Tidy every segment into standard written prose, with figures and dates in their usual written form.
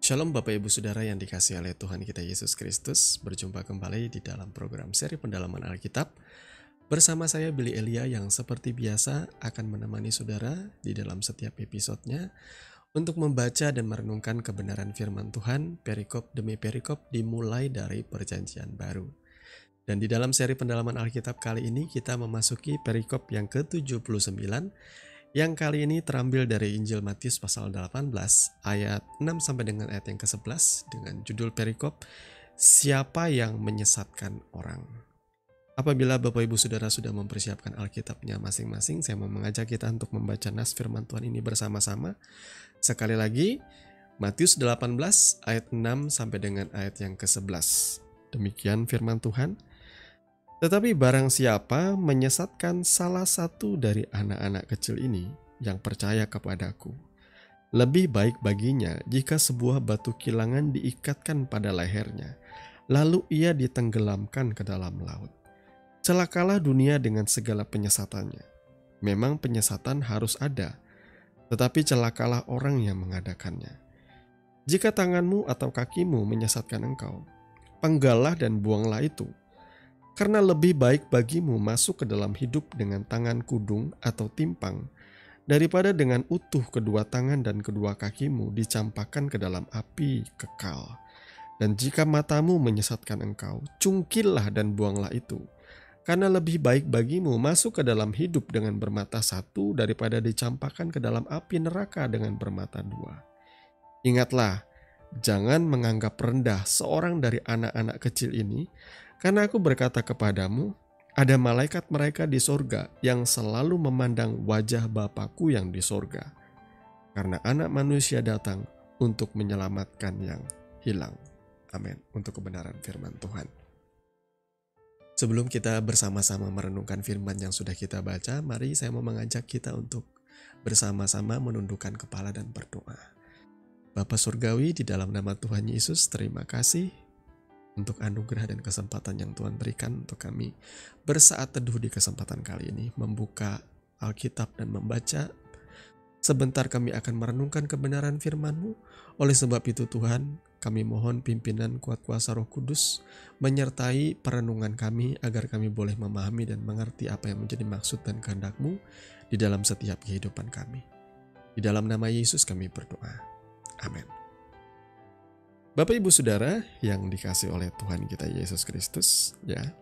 Shalom Bapak Ibu Saudara yang dikasihi oleh Tuhan kita Yesus Kristus. Berjumpa kembali di dalam program seri pendalaman Alkitab. Bersama saya Billy Elia yang seperti biasa akan menemani saudara di dalam setiap episodenya untuk membaca dan merenungkan kebenaran firman Tuhan perikop demi perikop dimulai dari perjanjian baru. Dan di dalam seri pendalaman Alkitab kali ini kita memasuki perikop yang ke-79 yang kali ini terambil dari Injil Matius pasal 18 ayat 6 sampai dengan ayat yang ke-11 dengan judul perikop Siapa yang menyesatkan orang. Apabila Bapak Ibu Saudara sudah mempersiapkan Alkitabnya masing-masing, saya mau mengajak kita untuk membaca nas firman Tuhan ini bersama-sama. Sekali lagi, Matius 18 ayat 6 sampai dengan ayat yang ke-11. Demikian firman Tuhan. Tetapi barang siapa menyesatkan salah satu dari anak-anak kecil ini yang percaya kepadaku, lebih baik baginya jika sebuah batu kilangan diikatkan pada lehernya, lalu ia ditenggelamkan ke dalam laut. Celakalah dunia dengan segala penyesatannya. Memang penyesatan harus ada, tetapi celakalah orang yang mengadakannya. Jika tanganmu atau kakimu menyesatkan engkau, penggalah dan buanglah itu. Karena lebih baik bagimu masuk ke dalam hidup dengan tangan kudung atau timpang, daripada dengan utuh kedua tangan dan kedua kakimu dicampakkan ke dalam api kekal. Dan jika matamu menyesatkan engkau, cungkillah dan buanglah itu. Karena lebih baik bagimu masuk ke dalam hidup dengan bermata satu, daripada dicampakkan ke dalam api neraka dengan bermata dua. Ingatlah, jangan menganggap rendah seorang dari anak-anak kecil ini, karena aku berkata kepadamu, ada malaikat mereka di sorga yang selalu memandang wajah Bapakku yang di sorga. Karena anak manusia datang untuk menyelamatkan yang hilang. Amin. Untuk kebenaran firman Tuhan. Sebelum kita bersama-sama merenungkan firman yang sudah kita baca, mari saya mau mengajak kita untuk bersama-sama menundukkan kepala dan berdoa. Bapa Surgawi, di dalam nama Tuhan Yesus, terima kasih untuk anugerah dan kesempatan yang Tuhan berikan untuk kami bersaat teduh di kesempatan kali ini, membuka Alkitab dan membaca. Sebentar kami akan merenungkan kebenaran firman-Mu. Oleh sebab itu Tuhan, kami mohon pimpinan kuat kuasa Roh Kudus menyertai perenungan kami agar kami boleh memahami dan mengerti apa yang menjadi maksud dan kehendak-Mu di dalam setiap kehidupan kami. Di dalam nama Yesus kami berdoa. Amin. Bapak Ibu Saudara yang dikasihi oleh Tuhan kita Yesus Kristus, ya.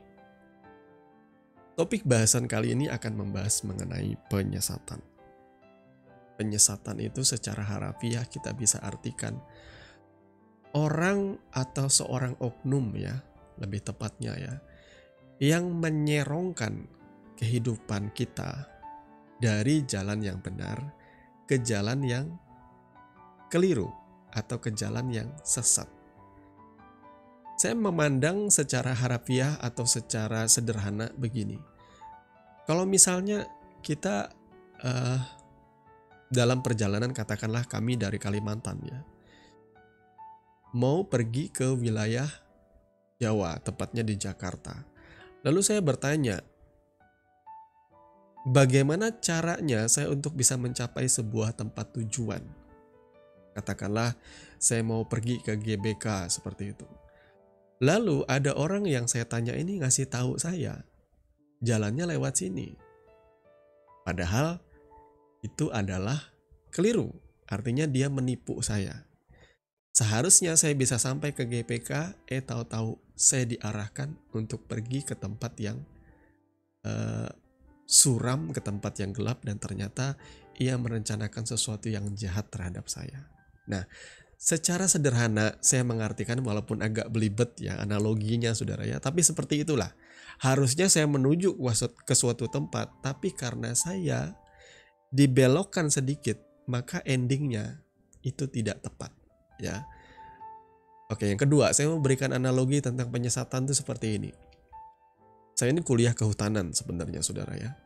Topik bahasan kali ini akan membahas mengenai penyesatan. Penyesatan itu secara harafiah kita bisa artikan orang atau seorang oknum, ya, lebih tepatnya ya, yang menyerongkan kehidupan kita dari jalan yang benar ke jalan yang keliru atau ke jalan yang sesat. Saya memandang secara harafiah atau secara sederhana begini. Kalau misalnya kita dalam perjalanan, katakanlah kami dari Kalimantan, ya, mau pergi ke wilayah Jawa, tepatnya di Jakarta. Lalu saya bertanya, bagaimana caranya saya untuk bisa mencapai sebuah tempat tujuan? Katakanlah saya mau pergi ke GBK seperti itu. Lalu ada orang yang saya tanya ini ngasih tahu saya jalannya lewat sini. Padahal itu adalah keliru. Artinya dia menipu saya. Seharusnya saya bisa sampai ke GBK, tahu-tahu saya diarahkan untuk pergi ke tempat yang suram, ke tempat yang gelap, dan ternyata ia merencanakan sesuatu yang jahat terhadap saya. Nah, secara sederhana saya mengartikan, walaupun agak belibet ya analoginya saudara ya, tapi seperti itulah. Harusnya saya menuju ke suatu tempat, tapi karena saya dibelokkan sedikit, maka endingnya itu tidak tepat, ya. Oke, yang kedua, saya mau berikan analogi tentang penyesatan itu seperti ini. Saya ini kuliah kehutanan sebenarnya saudara ya.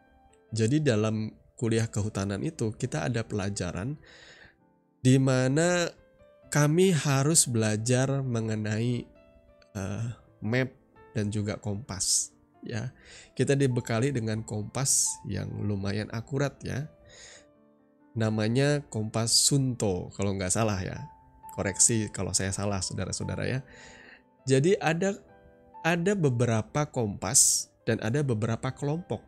Jadi dalam kuliah kehutanan itu kita ada pelajaran di mana kami harus belajar mengenai map dan juga kompas, ya. Kita dibekali dengan kompas yang lumayan akurat, ya. Namanya kompas Sunto kalau nggak salah, ya. koreksi kalau saya salah saudara-saudara ya. Jadi ada beberapa kompas dan ada beberapa kelompok.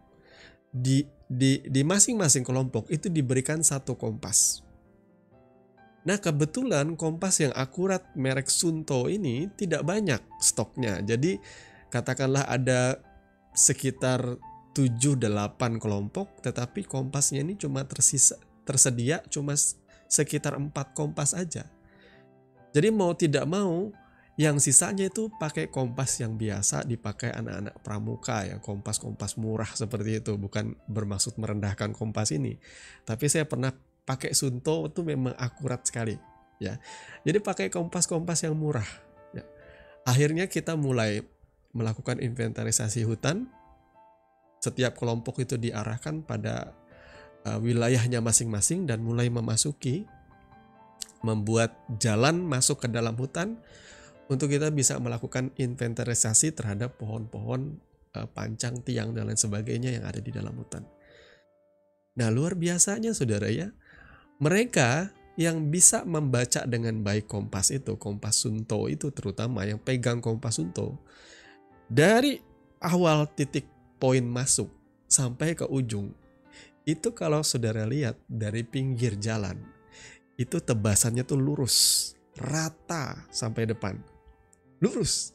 Di masing-masing kelompok itu diberikan satu kompas. Nah, kebetulan kompas yang akurat merek Suunto ini tidak banyak stoknya. Jadi katakanlah ada sekitar 7-8 kelompok, tetapi kompasnya ini cuma tersedia cuma sekitar 4 kompas aja. Jadi mau tidak mau yang sisanya itu pakai kompas yang biasa dipakai anak-anak pramuka ya, kompas-kompas murah seperti itu. Bukan bermaksud merendahkan kompas ini, tapi saya pernah pakai Suunto itu memang akurat sekali ya. Jadi pakai kompas-kompas yang murah ya. Akhirnya kita mulai melakukan inventarisasi hutan. Setiap kelompok itu diarahkan pada wilayahnya masing-masing dan mulai membuat jalan masuk ke dalam hutan untuk kita bisa melakukan inventarisasi terhadap pohon-pohon, pancang, tiang dan lain sebagainya yang ada di dalam hutan. Nah, luar biasanya saudara ya, mereka yang bisa membaca dengan baik kompas itu, kompas Suunto itu terutama yang pegang kompas Suunto, dari awal titik poin masuk sampai ke ujung, itu kalau saudara lihat dari pinggir jalan, itu tebasannya tuh lurus, rata sampai depan. Lurus.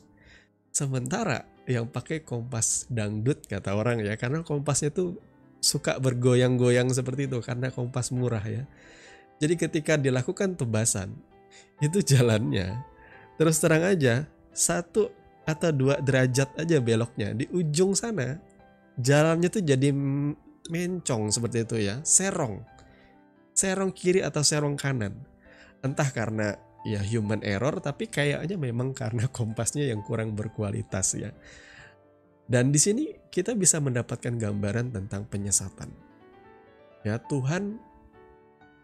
Sementara yang pakai kompas dangdut kata orang ya, karena kompasnya tuh suka bergoyang-goyang seperti itu karena kompas murah ya. Jadi ketika dilakukan tebasan, itu jalannya terus terang aja 1 atau 2 derajat aja beloknya. Di ujung sana jalannya tuh jadi mencong seperti itu ya, serong kiri atau serong kanan. Entah karena ya human error, tapi kayaknya memang karena kompasnya yang kurang berkualitas ya. Dan di sini kita bisa mendapatkan gambaran tentang penyesatan. Ya, Tuhan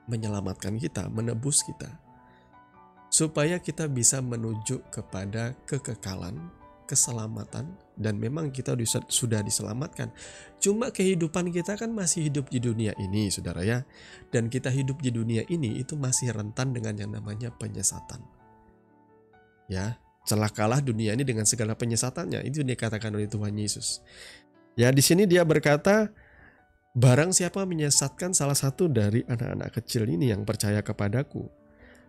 menyelamatkan kita, menebus kita, supaya kita bisa menuju kepada kekekalan, keselamatan, dan memang kita sudah diselamatkan. Cuma kehidupan kita kan masih hidup di dunia ini, saudara ya. Dan kita hidup di dunia ini itu masih rentan dengan yang namanya penyesatan. Ya, celakalah dunia ini dengan segala penyesatannya. Itu dikatakan oleh Tuhan Yesus. Ya, di sini dia berkata, barang siapa menyesatkan salah satu dari anak-anak kecil ini yang percaya kepadaku,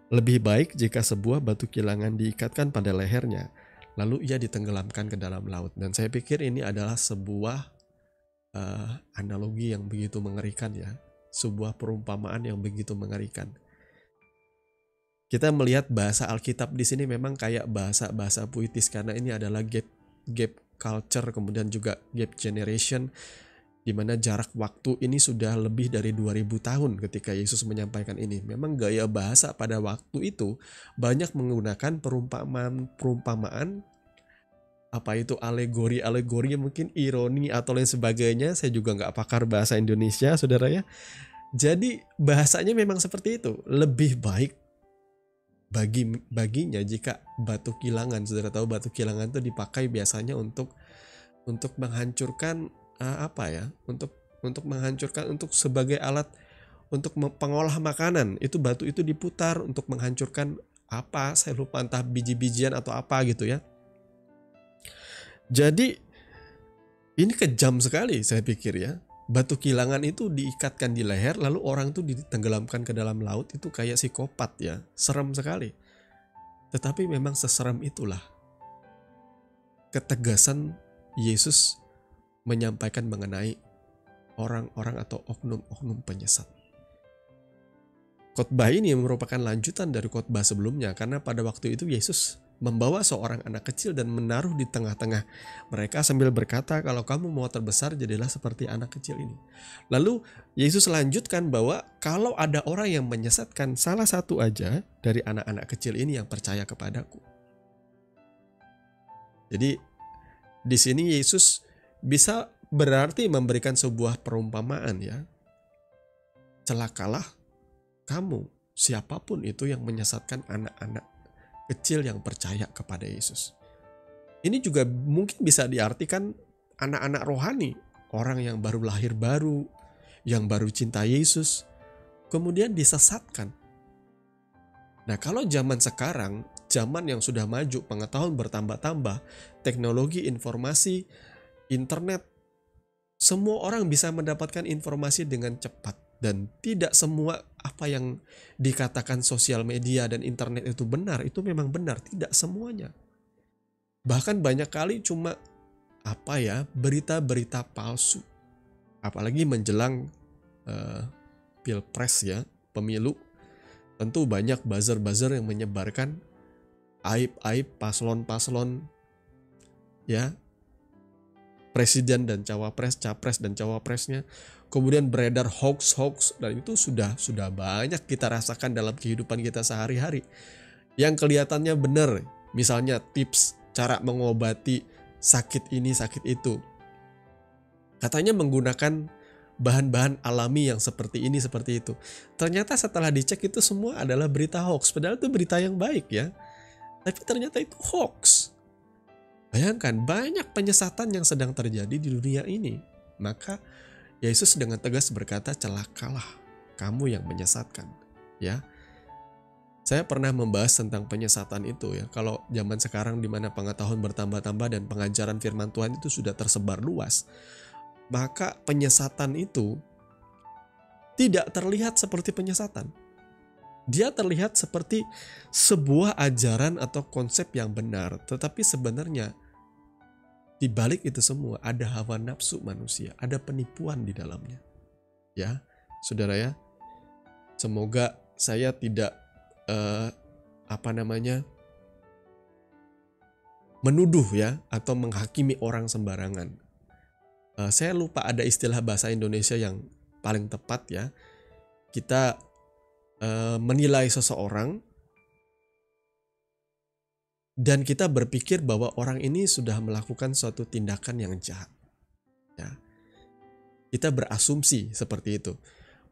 lebih baik jika sebuah batu kilangan diikatkan pada lehernya, lalu ia ditenggelamkan ke dalam laut. Dan saya pikir ini adalah sebuah analogi yang begitu mengerikan ya, sebuah perumpamaan yang begitu mengerikan. Kita melihat bahasa Alkitab di sini memang kayak bahasa puitis karena ini adalah gap culture, kemudian juga gap generation, di mana jarak waktu ini sudah lebih dari 2000 tahun ketika Yesus menyampaikan ini. Memang gaya bahasa pada waktu itu banyak menggunakan perumpamaan, apa itu alegori mungkin ironi atau lain sebagainya. Saya juga nggak pakar bahasa Indonesia saudara ya. Jadi bahasanya memang seperti itu. Lebih baik baginya jika batu kilangan, saudara tahu batu kilangan itu dipakai biasanya untuk menghancurkan untuk menghancurkan, untuk sebagai alat untuk pengolah makanan. Itu batu itu diputar untuk menghancurkan apa, saya lupa, entah biji-bijian atau apa gitu ya. Jadi ini kejam sekali saya pikir ya. Batu kilangan itu diikatkan di leher lalu orang itu ditenggelamkan ke dalam laut, itu kayak psikopat ya, serem sekali. Tetapi memang seserem itulah ketegasan Yesus menyampaikan mengenai orang-orang atau oknum-oknum penyesat. Khotbah ini merupakan lanjutan dari khotbah sebelumnya, karena pada waktu itu Yesus membawa seorang anak kecil dan menaruh di tengah-tengah mereka sambil berkata, kalau kamu mau terbesar jadilah seperti anak kecil ini. Lalu Yesus lanjutkan bahwa kalau ada orang yang menyesatkan salah satu aja dari anak-anak kecil ini yang percaya kepadaku. Jadi di sini Yesus bisa berarti memberikan sebuah perumpamaan ya. Celakalah kamu, siapapun itu yang menyesatkan anak-anak kecil yang percaya kepada Yesus. Ini juga mungkin bisa diartikan anak-anak rohani, orang yang baru lahir baru, yang baru cinta Yesus, kemudian disesatkan. Nah, kalau zaman sekarang, zaman yang sudah maju, pengetahuan bertambah-tambah, teknologi informasi, internet, semua orang bisa mendapatkan informasi dengan cepat. Dan tidak semua apa yang dikatakan sosial media dan internet itu benar, itu memang benar, tidak semuanya. Bahkan banyak kali cuma berita-berita palsu. Apalagi menjelang pilpres ya, pemilu. Tentu banyak buzzer-buzzer yang menyebarkan aib-aib paslon-paslon ya, presiden dan cawapres, capres dan cawapresnya. Kemudian beredar hoax-hoax, dan itu sudah banyak kita rasakan dalam kehidupan kita sehari-hari. Yang kelihatannya benar, misalnya tips cara mengobati sakit ini, sakit itu. Katanya menggunakan bahan-bahan alami yang seperti ini, seperti itu. Ternyata setelah dicek itu semua adalah berita hoax. Padahal itu berita yang baik ya. Tapi ternyata itu hoax. Bayangkan banyak penyesatan yang sedang terjadi di dunia ini. Maka Yesus dengan tegas berkata, celakalah kamu yang menyesatkan. Ya, saya pernah membahas tentang penyesatan itu ya. Kalau zaman sekarang di mana pengetahuan bertambah-tambah dan pengajaran firman Tuhan itu sudah tersebar luas, maka penyesatan itu tidak terlihat seperti penyesatan. Dia terlihat seperti sebuah ajaran atau konsep yang benar, tetapi sebenarnya di balik itu semua ada hawa nafsu manusia, ada penipuan di dalamnya. Ya, saudara ya, semoga saya tidak menuduh ya atau menghakimi orang sembarangan. Saya lupa ada istilah bahasa Indonesia yang paling tepat ya. Kita menilai seseorang dan kita berpikir bahwa orang ini sudah melakukan suatu tindakan yang jahat. Ya. Kita berasumsi seperti itu.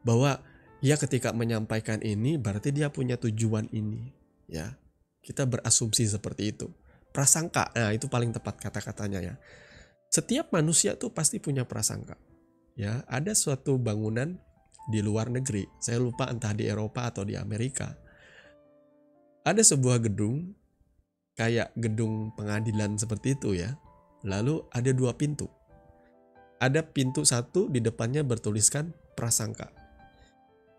Bahwa ya ketika menyampaikan ini berarti dia punya tujuan ini. Ya. Kita berasumsi seperti itu. Prasangka, nah itu paling tepat kata-katanya ya. Setiap manusia tuh pasti punya prasangka. Ya, ada suatu bangunan di luar negeri. Saya lupa entah di Eropa atau di Amerika. Ada sebuah gedung kayak gedung pengadilan seperti itu ya. Lalu ada 2 pintu. Ada pintu satu di depannya bertuliskan prasangka.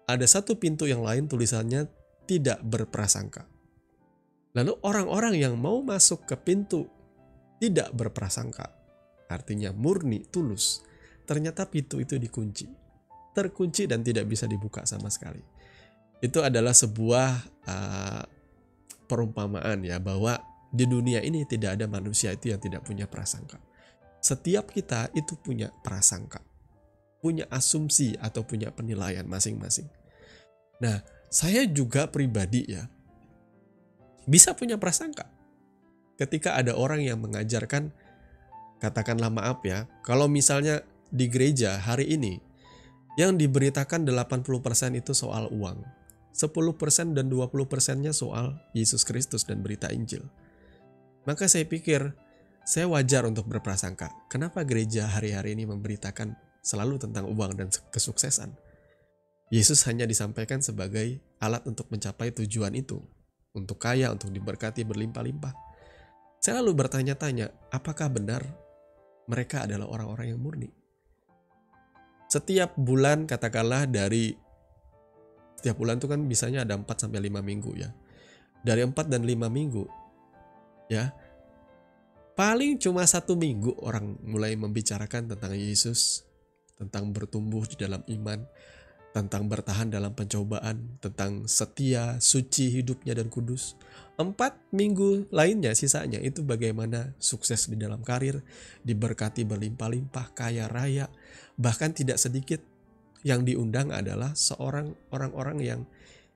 Ada satu pintu yang lain tulisannya tidak berprasangka. Lalu orang-orang yang mau masuk ke pintu tidak berprasangka, artinya murni, tulus, ternyata pintu itu dikunci. Terkunci dan tidak bisa dibuka sama sekali. Itu adalah sebuah perumpamaan ya, bahwa di dunia ini tidak ada manusia itu yang tidak punya prasangka. Setiap kita itu punya prasangka, punya asumsi atau punya penilaian masing-masing. Nah, saya juga pribadi ya bisa punya prasangka. Ketika ada orang yang mengajarkan, katakanlah maaf ya, kalau misalnya di gereja hari ini yang diberitakan 80% itu soal uang, 10% dan 20%-nya soal Yesus Kristus dan berita Injil. Maka saya pikir, saya wajar untuk berprasangka. Kenapa gereja hari-hari ini memberitakan selalu tentang uang dan kesuksesan? Yesus hanya disampaikan sebagai alat untuk mencapai tujuan itu. Untuk kaya, untuk diberkati berlimpah-limpah. Saya lalu bertanya-tanya, apakah benar mereka adalah orang-orang yang murni? Setiap bulan, katakanlah setiap bulan itu kan bisanya ada 4-5 minggu ya. Dari 4 dan 5 minggu, ya, paling cuma 1 minggu orang mulai membicarakan tentang Yesus, tentang bertumbuh di dalam iman, tentang bertahan dalam pencobaan, tentang setia, suci hidupnya dan kudus. 4 minggu lainnya sisanya itu bagaimana sukses di dalam karir, diberkati berlimpah-limpah, kaya raya. Bahkan tidak sedikit yang diundang adalah orang-orang yang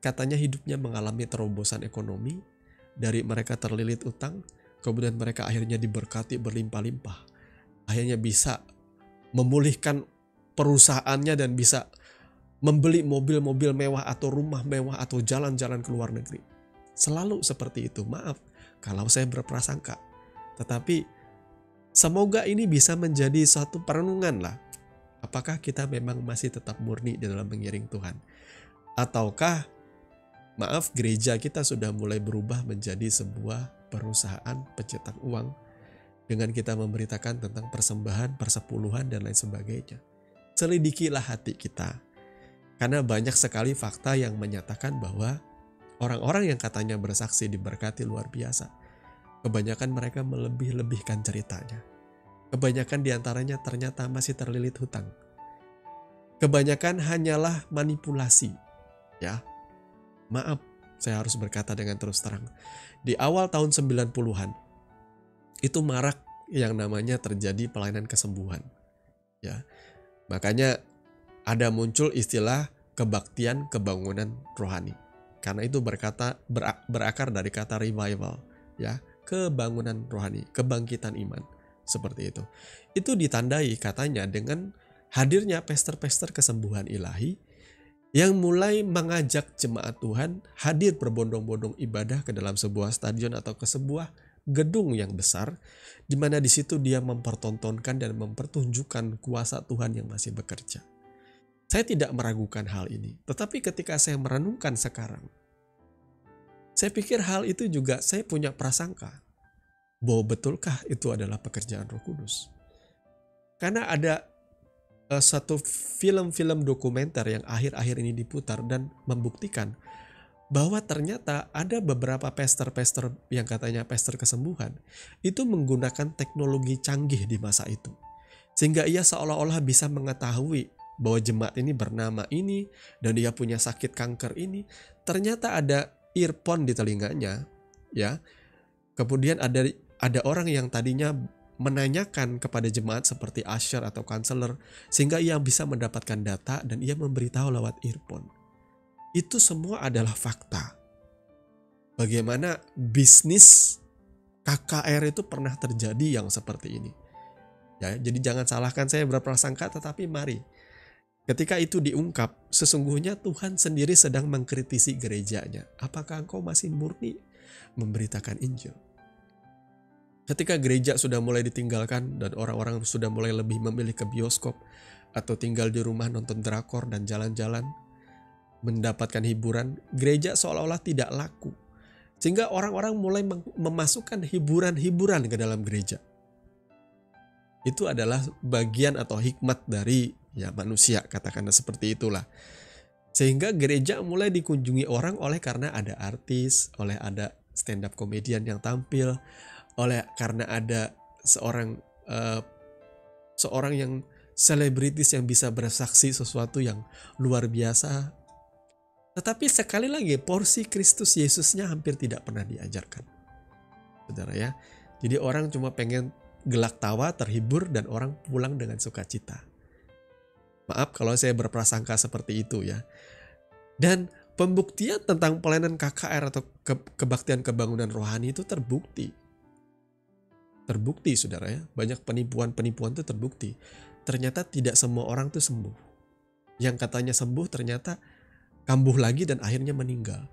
katanya hidupnya mengalami terobosan ekonomi, dari mereka terlilit utang, kemudian mereka akhirnya diberkati berlimpah-limpah. Akhirnya bisa memulihkan perusahaannya dan bisa membeli mobil-mobil mewah atau rumah mewah atau jalan-jalan ke luar negeri. Selalu seperti itu. Maaf kalau saya berprasangka. Tetapi semoga ini bisa menjadi satu perenungan lah. Apakah kita memang masih tetap murni di dalam mengiring Tuhan? Ataukah Maaf, gereja kita sudah mulai berubah menjadi sebuah perusahaan pencetak uang dengan kita memberitakan tentang persembahan, persepuluhan, dan lain sebagainya. Selidikilah hati kita. Karena banyak sekali fakta yang menyatakan bahwa orang-orang yang katanya bersaksi diberkati luar biasa, kebanyakan mereka melebih-lebihkan ceritanya. Kebanyakan diantaranya ternyata masih terlilit hutang. Kebanyakan hanyalah manipulasi. Ya, maaf, saya harus berkata dengan terus terang. Di awal tahun 90-an, itu marak yang namanya terjadi pelayanan kesembuhan. Ya, makanya ada muncul istilah kebaktian kebangunan rohani. Karena itu berakar dari kata revival, ya, kebangunan rohani, kebangkitan iman, seperti itu. Itu ditandai katanya dengan hadirnya pester-pester kesembuhan ilahi yang mulai mengajak jemaat Tuhan hadir berbondong-bondong ibadah ke dalam sebuah stadion atau ke sebuah gedung yang besar, di mana di situ dia mempertontonkan dan mempertunjukkan kuasa Tuhan yang masih bekerja. Saya tidak meragukan hal ini, tetapi ketika saya merenungkan sekarang, saya pikir hal itu juga saya punya prasangka bahwa betulkah itu adalah pekerjaan Roh Kudus. Karena ada satu film-film dokumenter yang akhir-akhir ini diputar dan membuktikan bahwa ternyata ada beberapa pester-pester yang katanya pester kesembuhan itu menggunakan teknologi canggih di masa itu. Sehingga ia seolah-olah bisa mengetahui bahwa jemaat ini bernama ini dan dia punya sakit kanker ini. Ternyata ada earphone di telinganya, ya. Kemudian ada orang yang tadinya menanyakan kepada jemaat seperti usher atau counselor, sehingga ia bisa mendapatkan data dan ia memberitahu lewat earphone. Itu semua adalah fakta. Bagaimana bisnis KKR itu pernah terjadi yang seperti ini. Ya, jadi jangan salahkan saya berprasangka, tetapi mari ketika itu diungkap, sesungguhnya Tuhan sendiri sedang mengkritisi gerejanya. Apakah engkau masih murni memberitakan Injil? Ketika gereja sudah mulai ditinggalkan dan orang-orang sudah mulai lebih memilih ke bioskop atau tinggal di rumah nonton drakor dan jalan-jalan mendapatkan hiburan, gereja seolah-olah tidak laku. Sehingga orang-orang mulai memasukkan hiburan-hiburan ke dalam gereja. Itu adalah bagian atau hikmat dari manusia, katakanlah seperti itulah. Sehingga gereja mulai dikunjungi orang oleh karena ada artis, oleh ada stand up komedian yang tampil, oleh karena ada seorang yang selebritis yang bisa bersaksi sesuatu yang luar biasa. Tetapi sekali lagi porsi Kristus Yesusnya hampir tidak pernah diajarkan. Saudara ya. Jadi orang cuma pengen gelak tawa, terhibur, dan orang pulang dengan sukacita. Maaf kalau saya berprasangka seperti itu ya. Dan pembuktian tentang pelayanan KKR atau kebaktian kebangunan rohani itu terbukti. Terbukti saudara ya. Banyak penipuan-penipuan itu terbukti. Ternyata tidak semua orang itu sembuh. Yang katanya sembuh ternyata kambuh lagi dan akhirnya meninggal.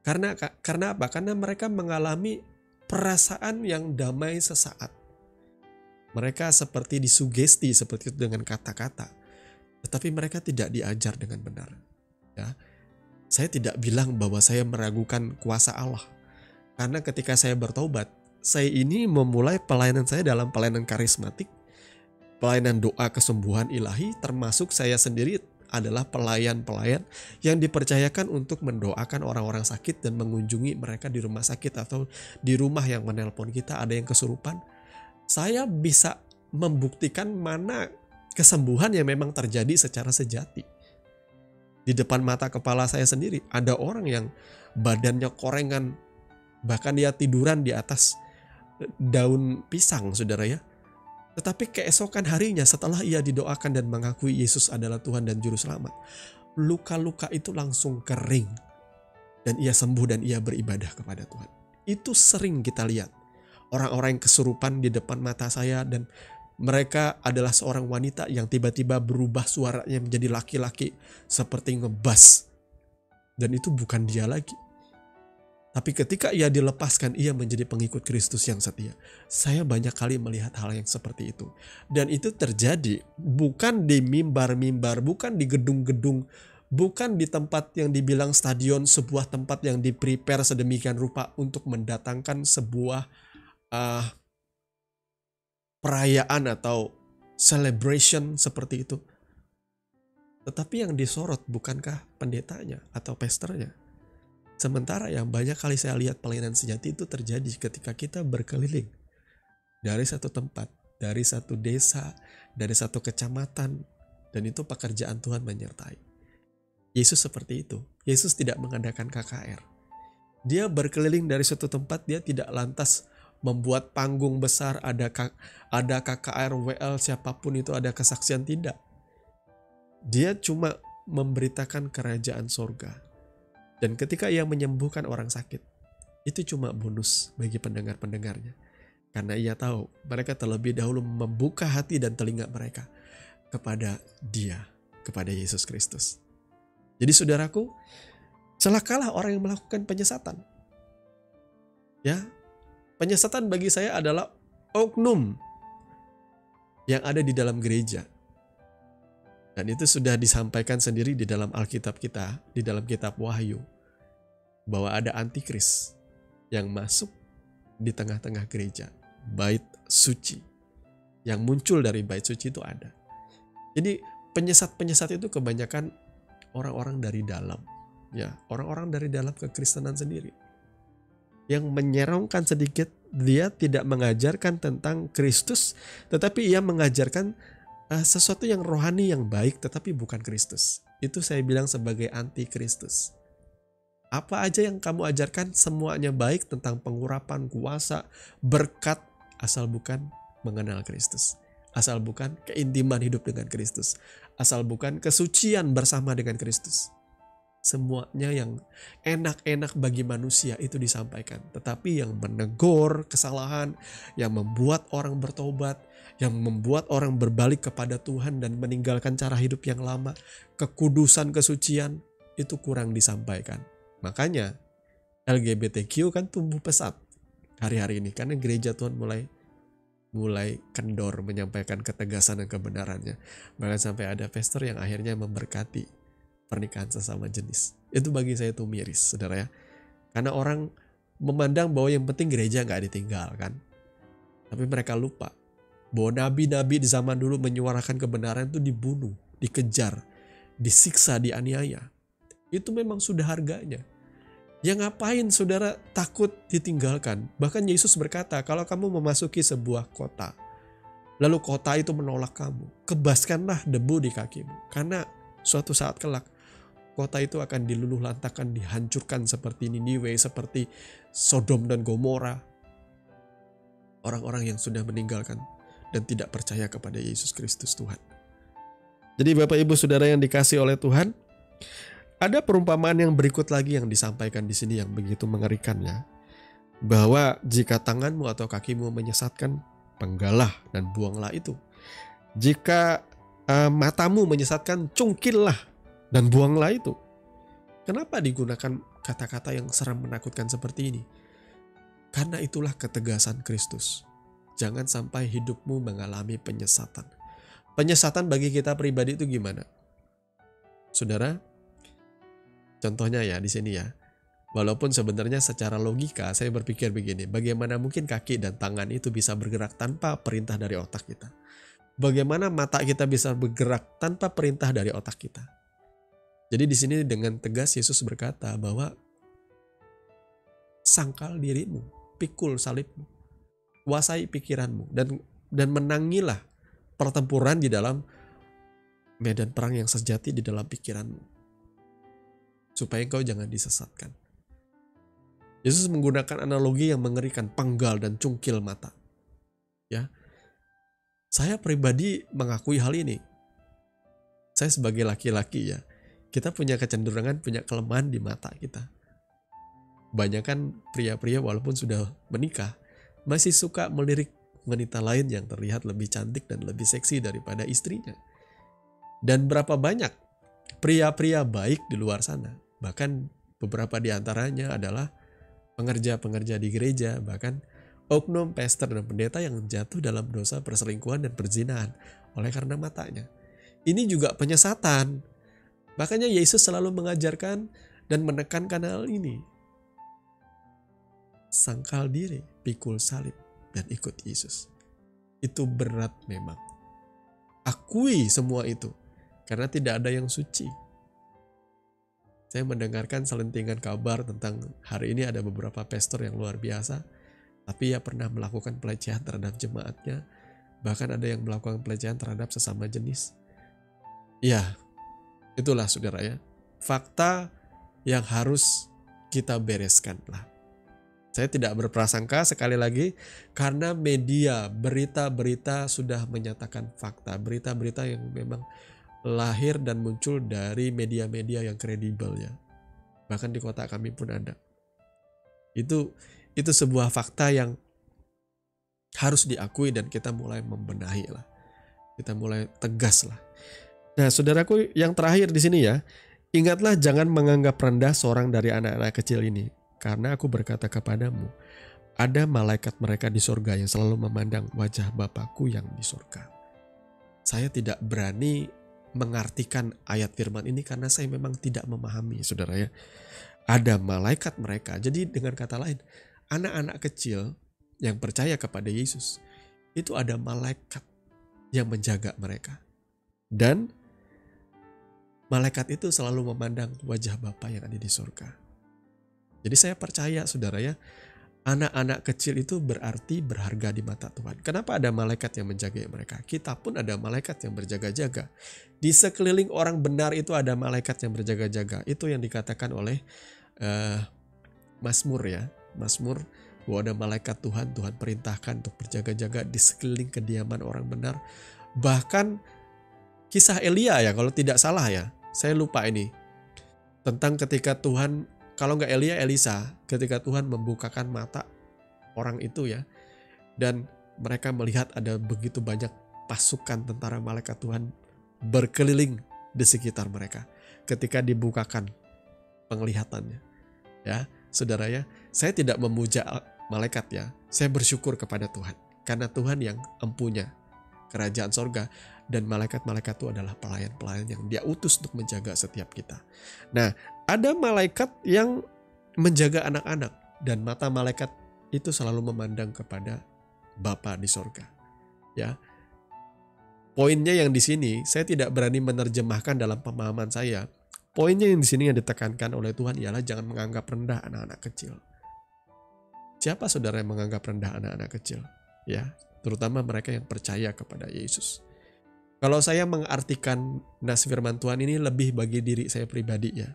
Karena apa? Karena mereka mengalami perasaan yang damai sesaat. Mereka seperti disugesti seperti itu dengan kata-kata. Tetapi mereka tidak diajar dengan benar. Ya. Saya tidak bilang bahwa saya meragukan kuasa Allah. Karena ketika saya bertobat, saya ini memulai pelayanan saya dalam pelayanan karismatik, pelayanan doa kesembuhan ilahi, termasuk saya sendiri adalah pelayan-pelayan yang dipercayakan untuk mendoakan orang-orang sakit dan mengunjungi mereka di rumah sakit atau di rumah yang menelpon kita ada yang kesurupan. Saya bisa membuktikan mana kesembuhan yang memang terjadi secara sejati. Di depan mata kepala saya sendiri ada orang yang badannya korengan, bahkan dia tiduran di atas daun pisang, saudara ya. Tetapi keesokan harinya setelah ia didoakan dan mengakui Yesus adalah Tuhan dan Juru Selamat, luka-luka itu langsung kering dan ia sembuh dan ia beribadah kepada Tuhan. Itu sering kita lihat. Orang-orang yang kesurupan di depan mata saya dan mereka adalah seorang wanita yang tiba-tiba berubah suaranya menjadi laki-laki seperti ngebas. Dan itu bukan dia lagi. Tapi ketika ia dilepaskan, ia menjadi pengikut Kristus yang setia. Saya banyak kali melihat hal yang seperti itu. Dan itu terjadi bukan di mimbar-mimbar, bukan di gedung-gedung bukan di tempat yang dibilang stadion, sebuah tempat yang di-prepare sedemikian rupa untuk mendatangkan sebuah perayaan atau celebration seperti itu. Tetapi yang disorot bukankah pendetanya atau pastornya? Sementara yang banyak kali saya lihat pelayanan sejati itu terjadi ketika kita berkeliling dari satu tempat, dari satu desa, dari satu kecamatan, dan itu pekerjaan Tuhan menyertai. Yesus seperti itu. Yesus tidak mengadakan KKR. Dia berkeliling dari suatu tempat, dia tidak lantas membuat panggung besar, ada KKR, WL, siapapun itu ada kesaksian, tidak. Dia cuma memberitakan kerajaan sorga. Dan ketika ia menyembuhkan orang sakit, itu cuma bonus bagi pendengar-pendengarnya. Karena ia tahu mereka terlebih dahulu membuka hati dan telinga mereka kepada Dia, kepada Yesus Kristus. Jadi saudaraku, celakalah orang yang melakukan penyesatan. Ya, penyesatan bagi saya adalah oknum yang ada di dalam gereja. Dan itu sudah disampaikan sendiri di dalam Alkitab kita, di dalam kitab Wahyu, bahwa ada antikris yang masuk di tengah-tengah gereja, bait suci. Yang muncul dari bait suci itu ada. Jadi penyesat-penyesat itu kebanyakan orang-orang dari dalam, ya, orang-orang dari dalam kekristenan sendiri. Yang menyerongkan sedikit, dia tidak mengajarkan tentang Kristus, tetapi ia mengajarkan sesuatu yang rohani yang baik tetapi bukan Kristus. Itu saya bilang sebagai anti-Kristus. Apa aja yang kamu ajarkan semuanya baik tentang pengurapan, kuasa, berkat, asal bukan mengenal Kristus. Asal bukan keintiman hidup dengan Kristus. Asal bukan kesucian bersama dengan Kristus. Semuanya yang enak-enak bagi manusia itu disampaikan. Tetapi yang menegur kesalahan, yang membuat orang bertobat, yang membuat orang berbalik kepada Tuhan dan meninggalkan cara hidup yang lama, kekudusan, kesucian, itu kurang disampaikan. Makanya LGBTQ kan tumbuh pesat hari-hari ini. Karena gereja Tuhan mulai kendor menyampaikan ketegasan dan kebenarannya. Bahkan sampai ada pastor yang akhirnya memberkati pernikahan sesama jenis. Itu bagi saya itu miris, saudara ya. Karena orang memandang bahwa yang penting gereja gak ditinggalkan. Tapi mereka lupa bahwa nabi-nabi di zaman dulu menyuarakan kebenaran itu dibunuh, dikejar, disiksa, dianiaya. Itu memang sudah harganya. Ya ngapain saudara takut ditinggalkan? Bahkan Yesus berkata, kalau kamu memasuki sebuah kota, lalu kota itu menolak kamu, kebaskanlah debu di kakimu. Karena suatu saat kelak, kota itu akan diluluh lantakan, dihancurkan seperti Niniwe, seperti Sodom dan Gomora. Orang-orang yang sudah meninggalkan dan tidak percaya kepada Yesus Kristus Tuhan. Jadi Bapak Ibu Saudara yang dikasihi oleh Tuhan, ada perumpamaan yang berikut lagi yang disampaikan di sini yang begitu mengerikan ya. Bahwa jika tanganmu atau kakimu menyesatkan, penggalah dan buanglah itu. Jika matamu menyesatkan, cungkillah dan buanglah itu. Kenapa digunakan kata-kata yang seram menakutkan seperti ini? Karena itulah ketegasan Kristus. Jangan sampai hidupmu mengalami penyesatan. Penyesatan bagi kita pribadi itu gimana? Saudara, contohnya ya di sini ya. Walaupun sebenarnya secara logika saya berpikir begini, bagaimana mungkin kaki dan tangan itu bisa bergerak tanpa perintah dari otak kita? Bagaimana mata kita bisa bergerak tanpa perintah dari otak kita? Jadi di sini dengan tegas Yesus berkata bahwa sangkal dirimu, pikul salibmu, kuasai pikiranmu dan menangilah pertempuran di dalam medan perang yang sejati di dalam pikiranmu, supaya engkau jangan disesatkan. Yesus menggunakan analogi yang mengerikan, penggal dan cungkil mata. Ya, saya pribadi mengakui hal ini. Saya sebagai laki-laki ya, kita punya kecenderungan, punya kelemahan di mata kita. Banyakan pria-pria walaupun sudah menikah, masih suka melirik wanita lain yang terlihat lebih cantik dan lebih seksi daripada istrinya. Dan berapa banyak pria-pria baik di luar sana, bahkan beberapa di antaranya adalah pengerja-pengerja di gereja, bahkan oknum pastor dan pendeta yang jatuh dalam dosa perselingkuhan dan perzinahan oleh karena matanya. Ini juga penyesatan. Makanya Yesus selalu mengajarkan dan menekankan hal ini. Sangkal diri, pikul salib, dan ikut Yesus. Itu berat memang. Akui semua itu, karena tidak ada yang suci. Saya mendengarkan selentingan kabar tentang hari ini ada beberapa pastor yang luar biasa, tapi ia pernah melakukan pelecehan terhadap jemaatnya, bahkan ada yang melakukan pelecehan terhadap sesama jenis. Ya, itulah saudara ya, fakta yang harus kita bereskan lah. Saya tidak berprasangka sekali lagi, karena media, berita-berita sudah menyatakan fakta, berita-berita yang memang lahir dan muncul dari media-media yang kredibel ya. Bahkan di kota kami pun ada. Itu sebuah fakta yang harus diakui dan kita mulai membenahi lah. Kita mulai tegas lah. Nah, saudaraku yang terakhir di sini ya, ingatlah jangan menganggap rendah seorang dari anak-anak kecil ini, karena aku berkata kepadamu, ada malaikat mereka di surga yang selalu memandang wajah Bapakku yang di surga. Saya tidak berani mengartikan ayat firman ini karena saya memang tidak memahami, saudara ya. Ada malaikat mereka. Jadi dengan kata lain, anak-anak kecil yang percaya kepada Yesus, itu ada malaikat yang menjaga mereka. Dan malaikat itu selalu memandang wajah Bapa yang ada di surga. Jadi saya percaya saudara ya, anak-anak kecil itu berarti berharga di mata Tuhan. Kenapa ada malaikat yang menjaga mereka? Kita pun ada malaikat yang berjaga-jaga. Di sekeliling orang benar itu ada malaikat yang berjaga-jaga. Itu yang dikatakan oleh Mazmur ya. Mazmur bahwa ada malaikat Tuhan perintahkan untuk berjaga-jaga di sekeliling kediaman orang benar. Bahkan kisah Elia ya, kalau tidak salah ya. Saya lupa ini. Tentang ketika Tuhan, kalau nggak Elia, Elisa, ketika Tuhan membukakan mata orang itu ya, dan mereka melihat ada begitu banyak pasukan tentara malaikat Tuhan berkeliling di sekitar mereka ketika dibukakan penglihatannya. Ya, saudara ya, saya tidak memuja malaikat ya, saya bersyukur kepada Tuhan karena Tuhan yang empunya kerajaan sorga. Dan malaikat-malaikat itu adalah pelayan-pelayan yang dia utus untuk menjaga setiap kita. Nah, ada malaikat yang menjaga anak-anak. Dan mata malaikat itu selalu memandang kepada Bapa di sorga. Ya. Poinnya yang di sini, saya tidak berani menerjemahkan dalam pemahaman saya. Poinnya yang di sini yang ditekankan oleh Tuhan ialah jangan menganggap rendah anak-anak kecil. Siapa saudara yang menganggap rendah anak-anak kecil? Ya, terutama mereka yang percaya kepada Yesus. Kalau saya mengartikan nas firman Tuhan ini lebih bagi diri saya pribadi ya.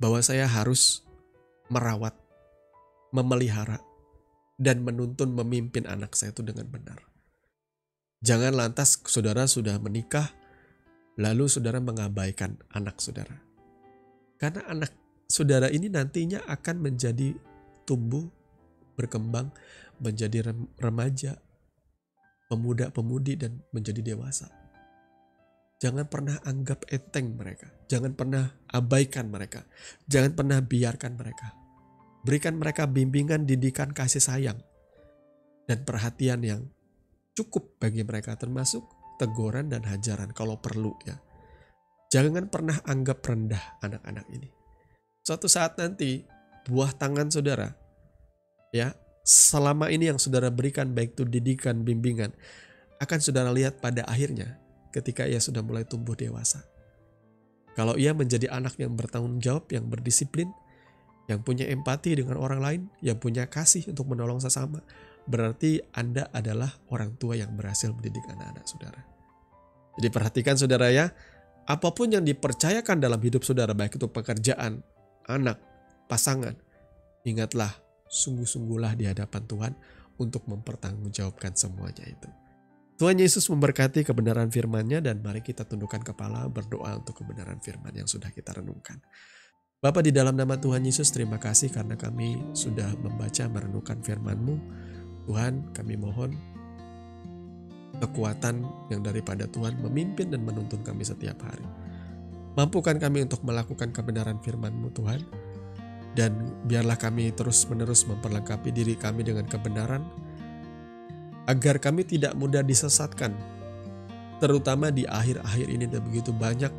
Bahwa saya harus merawat, memelihara, dan menuntun memimpin anak saya itu dengan benar. Jangan lantas saudara sudah menikah, lalu saudara mengabaikan anak saudara. Karena anak saudara ini nantinya akan menjadi tumbuh, berkembang, menjadi remaja, pemuda-pemudi dan menjadi dewasa. Jangan pernah anggap enteng mereka. Jangan pernah abaikan mereka. Jangan pernah biarkan mereka. Berikan mereka bimbingan, didikan, kasih sayang, dan perhatian yang cukup bagi mereka, termasuk teguran dan hajaran kalau perlu ya. Jangan pernah anggap rendah anak-anak ini. Suatu saat nanti buah tangan saudara ya, selama ini yang saudara berikan baik itu didikan, bimbingan, akan saudara lihat pada akhirnya ketika ia sudah mulai tumbuh dewasa. Kalau ia menjadi anak yang bertanggung jawab, yang berdisiplin, yang punya empati dengan orang lain, yang punya kasih untuk menolong sesama, berarti Anda adalah orang tua yang berhasil mendidik anak-anak saudara. Jadi perhatikan saudara ya, apapun yang dipercayakan dalam hidup saudara, baik itu pekerjaan, anak, pasangan, ingatlah, sungguh-sungguhlah di hadapan Tuhan untuk mempertanggungjawabkan semuanya itu. Tuhan Yesus memberkati kebenaran firman-Nya dan mari kita tundukkan kepala berdoa untuk kebenaran firman yang sudah kita renungkan. Bapa di dalam nama Tuhan Yesus, terima kasih karena kami sudah membaca merenungkan firman-Mu. Tuhan, kami mohon kekuatan yang daripada Tuhan memimpin dan menuntun kami setiap hari. Mampukan kami untuk melakukan kebenaran firman-Mu Tuhan. Dan biarlah kami terus-menerus memperlengkapi diri kami dengan kebenaran, agar kami tidak mudah disesatkan terutama di akhir-akhir ini dan begitu banyak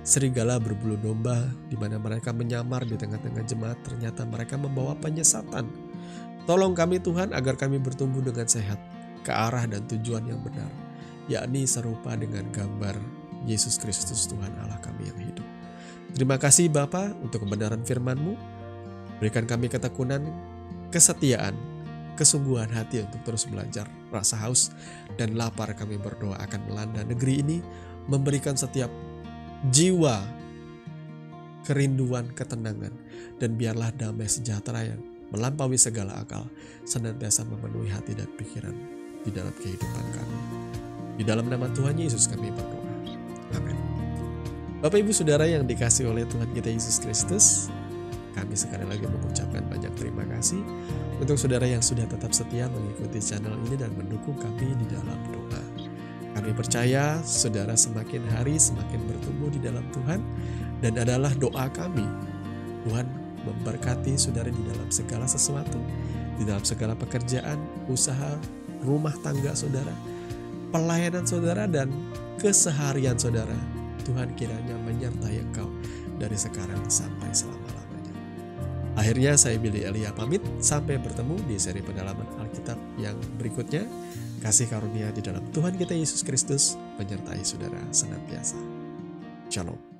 serigala berbulu domba di mana mereka menyamar di tengah-tengah jemaat, ternyata mereka membawa penyesatan. Tolong kami Tuhan agar kami bertumbuh dengan sehat ke arah dan tujuan yang benar, yakni serupa dengan gambar Yesus Kristus Tuhan Allah kami yang hidup. Terima kasih Bapa untuk kebenaran firman-Mu. Berikan kami ketekunan, kesetiaan, kesungguhan hati untuk terus belajar. Rasa haus dan lapar kami berdoa akan melanda negeri ini, memberikan setiap jiwa kerinduan, ketenangan, dan biarlah damai sejahtera yang melampaui segala akal senantiasa memenuhi hati dan pikiran di dalam kehidupan kami. Di dalam nama Tuhan Yesus kami berdoa. Amin. Bapak Ibu Saudara yang dikasihi oleh Tuhan kita Yesus Kristus, kami sekali lagi mengucapkan banyak terima kasih untuk saudara yang sudah tetap setia mengikuti channel ini dan mendukung kami di dalam doa. Kami percaya saudara semakin hari semakin bertumbuh di dalam Tuhan, dan adalah doa kami Tuhan memberkati saudara di dalam segala sesuatu, di dalam segala pekerjaan, usaha, rumah tangga saudara, pelayanan saudara, dan keseharian saudara. Tuhan kiranya menyertai engkau dari sekarang sampai selama-lamanya. Akhirnya saya Billy Elia pamit, sampai bertemu di seri pendalaman Alkitab yang berikutnya. Kasih karunia di dalam Tuhan kita Yesus Kristus menyertai saudara senantiasa. Shalom.